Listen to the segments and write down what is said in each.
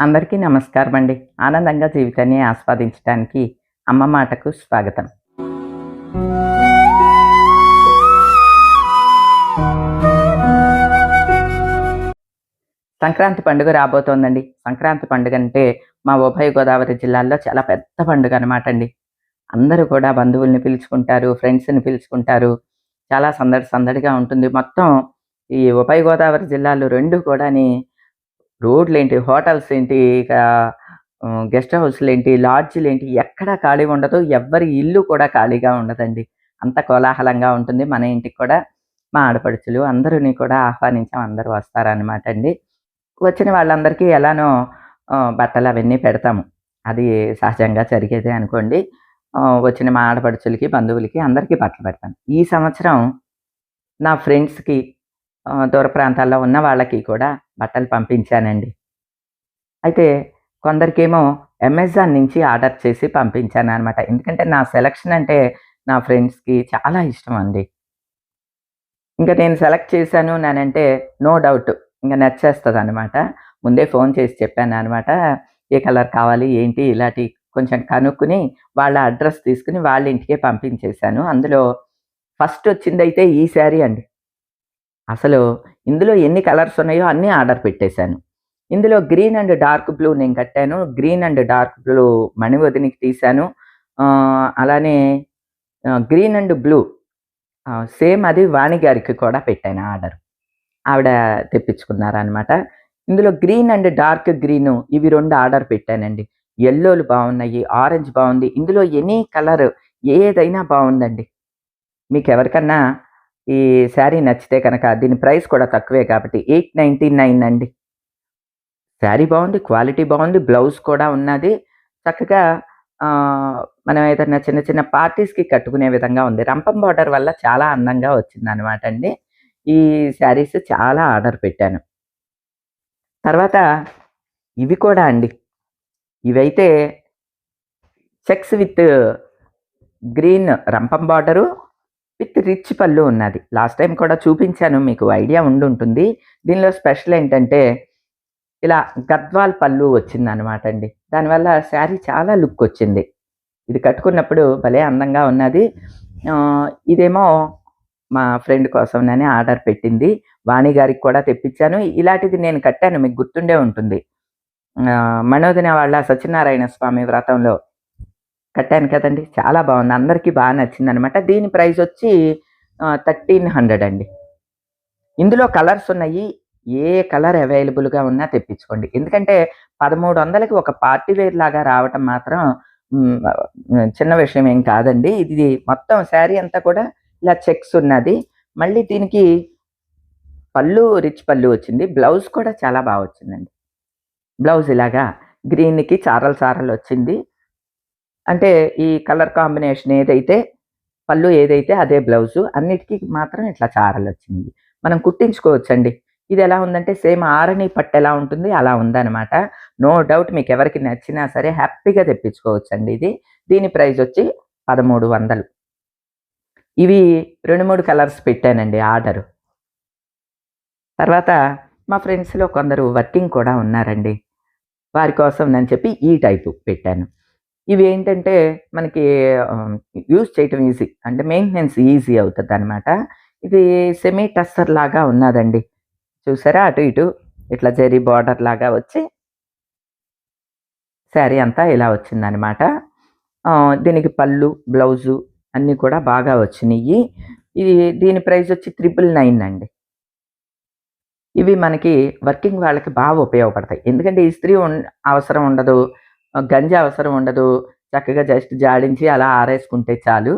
అందరికీ నమస్కారం అండి. ఆనందంగా జీవితాన్ని ఆస్వాదించడానికి అమ్మ మాటకు స్వాగతం. సంక్రాంతి పండుగ రాబోతోందండి. సంక్రాంతి పండుగంటే మా ఉభయ గోదావరి జిల్లాల్లో చాలా పెద్ద పండుగ అనమాట అండి. అందరూ కూడా బంధువుల్ని పిలుచుకుంటారు, ఫ్రెండ్స్‌ని పిలుచుకుంటారు. చాలా సందడిగా ఉంటుంది. మొత్తం ఈ ఉభయ గోదావరి జిల్లాలు 2 కూడాని రోడ్లేంటి, హోటల్స్ ఏంటి, ఇక గెస్ట్ హౌస్‌లేంటి, లాడ్జ్‌లేంటి ఎక్కడా ఖాళీ ఉండదు. ఎవ్వరి ఇల్లు కూడా ఖాళీగా ఉండదండి. అంత కోలాహలంగా ఉంటుంది. మన ఇంటికి కూడా మా ఆడపడుచులు అందరిని కూడా ఆహ్వానించాం. అందరూ వస్తారనమాట అండి. వచ్చిన వాళ్ళందరికీ ఎలానో బట్టలవన్నీ పెడతాము. అది సహజంగా జరిగేదే అనుకోండి. వచ్చిన మా ఆడపడుచులకి, బంధువులకి అందరికీ బట్టలు పెడతాను. ఈ సంవత్సరం నా ఫ్రెండ్స్‌కి దూర ప్రాంతాల్లో ఉన్న వాళ్ళకి కూడా బట్టలు పంపించానండి. అయితే కొందరికేమో అమెజాన్ నుంచి ఆర్డర్ చేసి పంపించాననమాట. ఎందుకంటే నా సెలక్షన్ అంటే నా ఫ్రెండ్స్‌కి చాలా ఇష్టం అండి. ఇంక నేను సెలెక్ట్ చేశాను అనంటే నో డౌట్ ఇంక నచ్చేస్తదనమాట. ముందే ఫోన్ చేసి చెప్పాననమాట. ఏ కలర్ కావాలి, ఏంటి ఇలాంటి కొంచెం కనుక్కొని వాళ్ళ అడ్రస్ తీసుకొని వాళ్ళ ఇంటికే పంపించేశాను. అందులో ఫస్ట్ వచ్చిందైతే ఈ శారీ అండి. అసలు ఇందులో ఎన్ని కలర్స్ ఉన్నాయో అన్నీ ఆర్డర్ పెట్టేశాను. ఇందులో గ్రీన్ అండ్ డార్క్ బ్లూ నేను కట్టాను. గ్రీన్ అండ్ డార్క్ బ్లూ మణివదినికి తీశాను. అలానే గ్రీన్ అండ్ బ్లూ సేమ్ అది వాణి గారికి కూడా పెట్టాను ఆర్డర్. ఆవిడ తెప్పించుకున్నారనమాట. ఇందులో గ్రీన్ అండ్ డార్క్ గ్రీను ఇవి 2 ఆర్డర్ పెట్టానండి. యెల్లోలు బావున్నాయి. ఆరెంజ్ బావుంది. ఇందులో ఎనీ కలర్ ఏదైనా బావుందండి. మీకెవరికన్నా ఈ శారీ నచ్చితే కనుక దీని ప్రైస్ కూడా తక్కువే కాబట్టి 899 అండి. శారీ బావుంది. క్వాలిటీ బావుంది. బ్లౌజ్ కూడా ఉన్నది. చక్కగా మనం ఏదన్నా చిన్న చిన్న పార్టీస్‌కి కట్టుకునే విధంగా ఉంది. రంపం బార్డర్ వల్ల చాలా అందంగా వచ్చిందనమాట అండి. ఈ శారీస్ చాలా ఆర్డర్ పెట్టాను. తర్వాత ఇవి కూడా అండి. ఇవైతే చెక్స్ విత్ గ్రీన్ రంపం బార్డరు విత్ రిచ్ పళ్ళు ఉన్నది. లాస్ట్ టైమ్ కూడా చూపించాను. మీకు ఐడియా ఉండుంటుంది. దీనిలో స్పెషల్ ఏంటంటే ఇలా గద్వాల్ పళ్ళు వచ్చిందనమాట అండి. దానివల్ల శారీ చాలా లుక్ వచ్చింది. ఇది కట్టుకున్నప్పుడు భలే అందంగా ఉన్నది. ఇదేమో మా ఫ్రెండ్ కోసమనని ఆర్డర్ పెట్టింది. వాణి గారికి కూడా తెప్పించాను. ఇలాంటిది నేను కట్టాను. మీకు గుర్తుండే ఉంటుంది. మనోదిన వాళ్ళ సత్యనారాయణ స్వామి వ్రతంలో కట్టాను కదండీ! చాలా బావుంది. అందరికీ నచ్చిందనమాట. దీని ప్రైస్ వచ్చి 1300 అండి. ఇందులో కలర్స్ ఉన్నాయి. ఏ కలర్ అవైలబుల్‌గా ఉన్నా తెప్పించుకోండి. ఎందుకంటే 1300కి ఒక పార్టీ వేర్ లాగా రావటం మాత్రం చిన్న విషయం ఏం కాదండి. ఇది మొత్తం శారీ అంతా కూడా ఇలా చెక్స్ ఉన్నది. మళ్ళీ దీనికి పళ్ళు రిచ్ పళ్ళు వచ్చింది. బ్లౌజ్ కూడా చాలా వచ్చిందండి. బ్లౌజ్ ఇలాగా గ్రీన్‌కి చారలు చారలు వచ్చింది. అంటే ఈ కలర్ కాంబినేషన్ ఏదైతే పళ్ళు ఏదైతే అదే బ్లౌజు. అన్నిటికి మాత్రం ఇట్లా చారలొచ్చింది. మనం కుట్టించుకోవచ్చండి. ఇదెలా ఉందంటే సేమ్ ఆరణి పట్టు ఎలా ఉంటుంది అలా ఉందనమాట. నో డౌట్ మీకెవరికి నచ్చినా సరే హ్యాపీగా తెప్పించుకోవచ్చండి ఇది. దీని ప్రైజొచ్చి 1300. ఇవి 2, 3 కలర్స్ పెట్టానండి ఆర్డరు. తర్వాత మా ఫ్రెండ్స్‌లో కొందరు వర్కింగ్ కూడా ఉన్నారండి. వారి కోసం అని చెప్పి ఈ టైపు పెట్టాను. ఇవేంటంటే మనకి యూజ్ చేయటం ఈజీ. అంటే మెయింటెనెన్స్ ఈజీ అవుతదనమాట. ఇది సెమీ టస్సర్ లాగా ఉన్నాదండి. చూసారా? అటు ఇటు ఇట్లా జరీ బార్డర్ లాగా వచ్చి శారీ అంతా ఇలా వచ్చిందనమాట. దీనికి పళ్ళు, బ్లౌజు అన్నీ కూడా బాగా వచ్చినియి. ఇది దీని ప్రైస్ వచ్చి 999 అండి. ఇవి మనకి వర్కింగ్ వాళ్ళకి ఉపయోగపడతాయి. ఎందుకంటే ఇస్త్రీ అవసరం ఉండదు. గంజి అవసరం ఉండదు. చక్కగా జస్ట్ జాడించి అలా ఆరేసుకుంటే చాలు.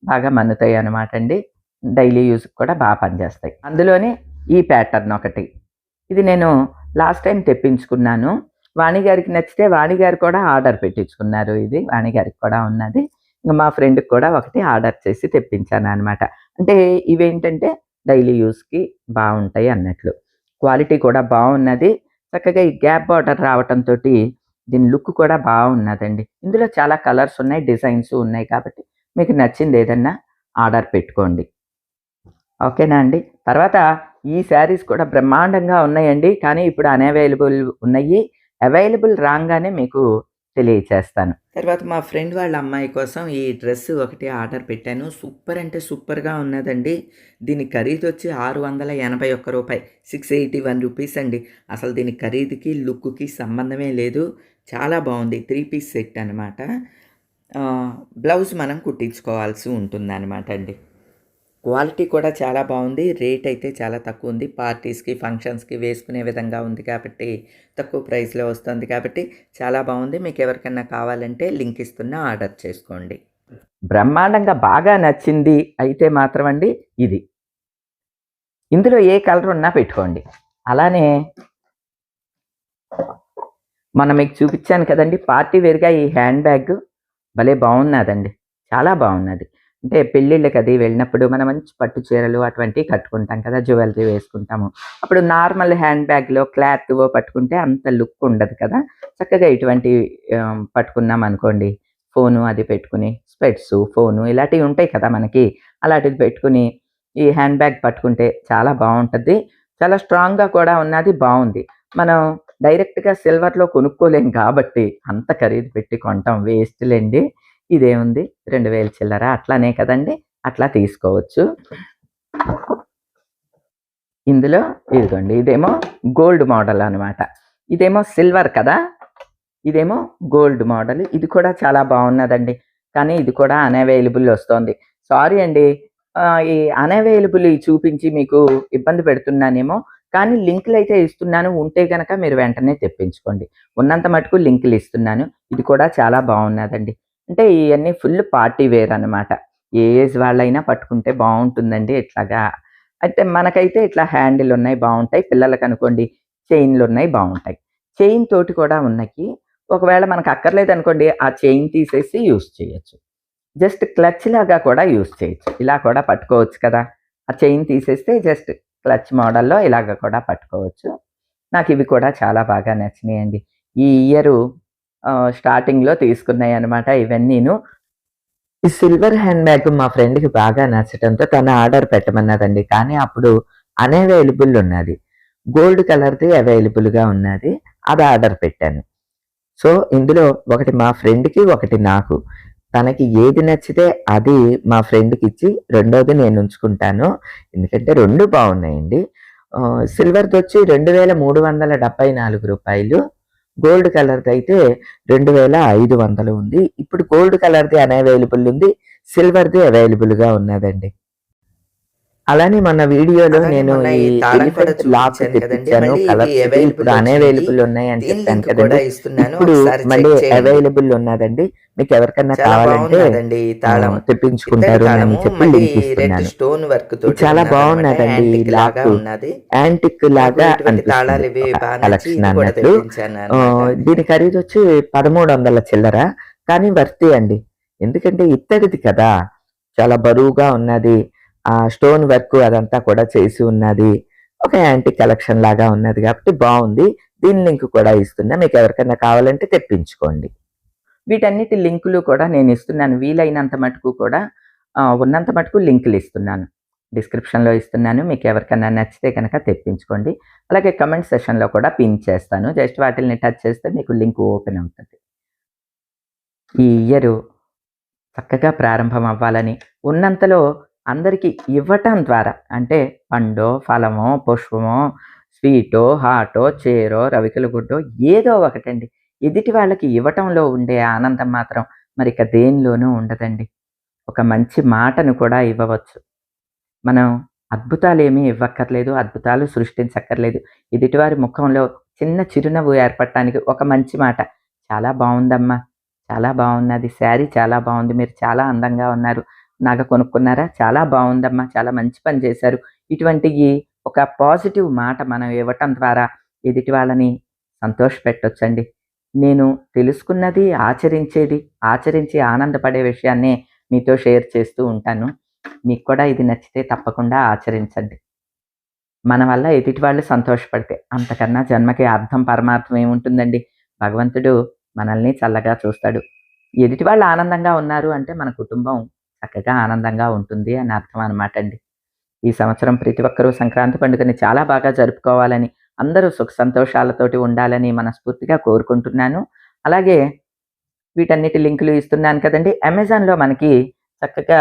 బాగా మన్నుతాయి అనమాట అండి. డైలీ యూజ్‌కి కూడా పనిచేస్తాయి. అందులోని ఈ ప్యాటర్న్ ఒకటి. ఇది నేను లాస్ట్ టైమ్ తెప్పించుకున్నాను. వాణి గారికి నచ్చితే వాణి గారు కూడా ఆర్డర్ పెట్టించుకున్నారు ఇది. వాణి గారికి కూడా ఉన్నది. ఇంక మా ఫ్రెండ్‌కి కూడా ఒకటి ఆర్డర్ చేసి తెప్పించాననమాట. అంటే ఇవేంటంటే డైలీ యూజ్‌కి బావుంటాయి అన్నట్లు. క్వాలిటీ కూడా బావున్నది. చక్కగా ఈ గ్యాప్ బార్డర్ రావటంతోటి దీని లుక్ కూడా బావున్నదండి. ఇందులో చాలా కలర్స్ ఉన్నాయి, డిజైన్స్ ఉన్నాయి కాబట్టి మీకు నచ్చింది ఏదన్నా ఆర్డర్ పెట్టుకోండి. ఓకేనా అండి. తర్వాత ఈ శారీస్ కూడా బ్రహ్మాండంగా ఉన్నాయండి. కానీ ఇప్పుడు అనవైలబుల్ ఉన్నాయి. అవైలబుల్ రాగానే మీకు తెలియచేస్తాను. తర్వాత మా ఫ్రెండ్ వాళ్ళ అమ్మాయి కోసం ఈ డ్రెస్ ఒకటి ఆర్డర్ పెట్టాను. సూపర్ అంటే సూపర్‌గా ఉన్నదండి. దీని ఖరీదు వచ్చి రూ. 681 681 అండి. అసలు దీని ఖరీదుకి, లుక్‌కి సంబంధమే లేదు. చాలా బాగుంది. 3 పీస్ సెట్ అనమాట. బ్లౌజ్ మనం కుట్టించుకోవాల్సి ఉంటుందన్నమాట అండి. క్వాలిటీ కూడా చాలా బాగుంది. రేట్ అయితే చాలా తక్కువ ఉంది. పార్టీస్‌కి, ఫంక్షన్స్‌కి వేసుకునే విధంగా ఉంది కాబట్టి తక్కువ ప్రైస్‌లో వస్తుంది కాబట్టి చాలా బాగుంది. మీకు ఎవరికన్నా కావాలంటే లింక్ ఇస్తున్నా, ఆర్డర్ చేసుకోండి. బ్రహ్మాండంగా బాగా నచ్చింది అయితే మాత్రం అండి ఇది. ఇందులో ఏ కలర్ ఉన్నా పెట్టుకోండి. అలానే మొన్న మీకు చూపించాను కదండీ పార్టీ వేర్‌గా ఈ హ్యాండ్ బ్యాగ్ భలే బాగున్నదండి. చాలా బాగున్నది. అంటే పెళ్ళిళ్ళకి అది వెళ్ళినప్పుడు మనం మంచి పట్టు చీరలు అటువంటివి కట్టుకుంటాం కదా! జ్యువెలరీ వేసుకుంటాము. అప్పుడు నార్మల్ హ్యాండ్ బ్యాగ్‌లో క్లాత్‌వో పట్టుకుంటే అంత లుక్ ఉండదు కదా! చక్కగా ఇటువంటి పట్టుకున్నామనుకోండి, ఫోను అది పెట్టుకుని స్పెట్సు, ఫోను ఇలాంటివి ఉంటాయి కదా మనకి. అలాంటిది పెట్టుకుని ఈ హ్యాండ్ బ్యాగ్ పట్టుకుంటే చాలా బావుంటది. చాలా స్ట్రాంగ్‌గా కూడా ఉన్నది బావుంది. మనం డైరెక్ట్‌గా సిల్వర్‌లో కొనుక్కోలేం కాబట్టి అంత ఖరీదు పెట్టి కొనటం వేస్ట్‌లెండి. ఇదేముంది 2000 చిల్లర అట్లానే కదండీ! అట్లా తీసుకోవచ్చు. ఇందులో ఇదిగోండి ఇదేమో గోల్డ్ మోడల్ అనమాట. ఇదేమో సిల్వర్ కదా! ఇదేమో గోల్డ్ మోడల్. ఇది కూడా చాలా బాగున్నదండి. కానీ ఇది కూడా అనవైలబుల్ వస్తోంది. సారీ అండి. ఈ అనవైలబుల్ చూపించి మీకు ఇబ్బంది పెడుతున్నానేమో. కానీ లింకులైతే ఇస్తున్నాను. ఉంటే గనక మీరు వెంటనే తెప్పించుకోండి. ఉన్నంత మటుకు లింకులు ఇస్తున్నాను. ఇది కూడా చాలా బాగున్నదండి. అంటే ఇయన్నీ ఫుల్ పార్టీ వేర్ అనమాట. ఏ ఏజ్ వాళ్ళైనా పట్టుకుంటే బావుంటుందండి ఇట్లాగా. అయితే మనకైతే ఇట్లా హ్యాండిల్ ఉన్నాయి బావుంటాయి. పిల్లలకనుకోండి చైన్‌లున్నాయి బావుంటాయి. చైన్ తోటి కూడా ఉన్నాయి. ఒకవేళ మనకు అక్కర్లేదనుకోండి ఆ చైన్ తీసేసి యూజ్ చేయొచ్చు. జస్ట్ క్లచ్ లాగా కూడా యూజ్ చేయొచ్చు. ఇలా కూడా పట్టుకోవచ్చు కదా! ఆ చైన్ తీసేస్తే జస్ట్ క్లచ్ మోడల్‌లో ఇలాగ కూడా పట్టుకోవచ్చు. నాకివి కూడా చాలా బాగా నచ్చినాయండి. ఈ ఇయరు స్టార్టింగ్‌లో తీసుకున్నాయన్నమాట ఇవన్నీను. ఈ సిల్వర్ హ్యాండ్ బ్యాగ్ మా ఫ్రెండ్‌కి బాగా నచ్చటంతో తను ఆర్డర్ పెట్టమన్నదండి. కానీ అప్పుడు అనవైలబుల్ ఉన్నది. గోల్డ్ కలర్‌ది అవైలబుల్‌గా ఉన్నది. అది ఆర్డర్ పెట్టాను. సో, ఇందులో ఒకటి మా ఫ్రెండ్‌కి, ఒకటి నాకు. తనకి ఏది నచ్చితే అది మా ఫ్రెండ్‌కిచ్చి, రెండోది నేనుంచుకుంటాను. ఎందుకంటే 2 బావున్నాయండి. సిల్వర్‌దొచ్చి రూ. 2374. గోల్డ్ కలర్‌దయితే 2500 ఉంది. ఇప్పుడు గోల్డ్ కలర్‌ది అనవైలబుల్ ఉంది. సిల్వర్‌ది అవైలబుల్‌గా ఉన్నదండి. అలానే మన వీడియోలో నేను ఈ ఎలిఫెంట్ లాక్ తెప్పించాను. కలర్స్ ఇప్పుడు అనవైలబుల్ ఉన్నాయని చెప్పాను కదండీ! ఇప్పుడు మళ్ళీ అవైలబుల్ ఉన్నదండి. మీకు ఎవరికన్నా కావాలంటే తెప్పించుకుంటారు అని చెప్పి లింక్ ఇస్తున్నాను. ఇది చాలా బాగున్నదండి ఈ లాక్. యాంటిక్ లాగా అనిపిస్తుంది కలెక్షన్ అన్నట్లు. దీని ఖరీదు వచ్చి 1300 చిల్లర. కానీ వర్తీ అండి. ఎందుకంటే ఇత్తడిది కదా! చాలా బరువుగా ఉన్నది. ఆ స్టోన్ వర్క్ అదంతా కూడా చేసి ఉన్నది. ఒక యాంటిక్ కలెక్షన్ లాగా ఉన్నది కాబట్టి బావుంది. దీని లింక్ కూడా ఇస్తున్నా. మీకు ఎవరికైనా కావాలంటే తెప్పించుకోండి. వీటన్నిటి లింకులు కూడా నేను ఇస్తున్నాను. వీలైనంత మటుకు కూడా ఉన్నంత మటుకు లింకులు ఇస్తున్నాను. డిస్క్రిప్షన్‌లో ఇస్తున్నాను. మీకు ఎవరికైనా నచ్చితే గనక తెప్పించుకోండి. అలాగే కామెంట్ సెక్షన్‌లో కూడా పిన్ చేస్తాను. జస్ట్ వాటిల్ని టచ్ చేస్తే మీకు లింక్ ఓపెన్ అవుతది. ఈ ఇయరు చక్కగా ప్రారంభం అవ్వాలని ఉన్నంతలో అందరికీ ఇవ్వటం ద్వారా అంటే పండో, ఫలమో, పుష్పమో, స్వీటో, హాటో, చీరో, రవికెల గుడ్డో ఏదో ఒకటండి. ఎదుటి వాళ్ళకి ఇవ్వటంలో ఉండే ఆనందం మాత్రం మరిక దేనిలోనూ ఉండదండి. ఒక మంచి మాటను కూడా ఇవ్వవచ్చు. మనం అద్భుతాలేమీ ఇవ్వక్కర్లేదు. అద్భుతాలు సృష్టించక్కర్లేదు. ఎదుటివారి ముఖంలో చిన్న చిరునవ్వు ఏర్పడటానికి ఒక మంచి మాట. చాలా బావుందమ్మా. చాలా బావున్నది. శారీ చాలా బావుంది. మీరు చాలా అందంగా ఉన్నారు. నగ కొనుక్కున్నారా? చాలా బావుందమ్మా. చాలా మంచి పని చేశారు. ఇటువంటియి ఒక పాజిటివ్ మాట మనం ఇవ్వటం ద్వారా ఎదుటి వాళ్ళని సంతోషపెట్టొచ్చండి. నేను తెలుసుకున్నది, ఆచరించి ఆనందపడే విషయాన్నే మీతో షేర్ చేస్తూ ఉంటాను. మీకు కూడా ఇది నచ్చితే తప్పకుండా ఆచరించండి. మన వల్ల ఎదుటి వాళ్ళు సంతోషపడితే అంతకన్నా జన్మకి అర్థం, పరమార్థం ఏముంటుందండి? భగవంతుడు మనల్ని చల్లగా చూస్తాడు. ఎదుటి వాళ్ళు ఆనందంగా ఉన్నారు అంటే మన కుటుంబం చక్కగా ఆనందంగా ఉంటుంది అని అర్థం అనమాట అండి. ఈ సంవత్సరం ప్రతి ఒక్కరూ సంక్రాంతి పండుగని చాలా బాగా జరుపుకోవాలని అందరూ సుఖ సంతోషాలతోటి ఉండాలని మనస్ఫూర్తిగా కోరుకుంటున్నాను. అలాగే వీటన్నిటి లింకులు ఇస్తున్నాను కదండీ! అమెజాన్‌లో మనకి చక్కగా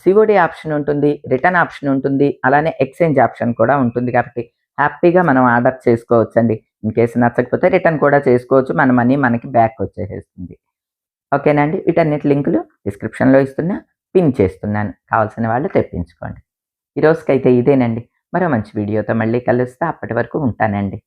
సీఓడీ ఆప్షన్ ఉంటుంది. రిటర్న్ ఆప్షన్ ఉంటుంది. అలానే ఎక్స్‌చేంజ్ ఆప్షన్ కూడా ఉంటుంది కాబట్టి హ్యాపీగా మనం ఆర్డర్ చేసుకోవచ్చండి. ఇన్‌కేస్ నచ్చకపోతే రిటర్న్ కూడా చేసుకోవచ్చు. మన మనీ మనకి బ్యాక్ వచ్చేసేస్తుంది. ఓకేనా అండి? వీటన్నిటి లింకులు డిస్క్రిప్షన్‌లో ఇస్తున్నా, పిన్ చేస్తున్నాను. కావాల్సిన వాళ్ళు తెప్పించుకోండి. ఈ రోజుకైతే ఇదేనండి. మరో మంచి వీడియోతో మళ్ళీ కలుస్తా. అప్పటి వరకు ఉంటానండి.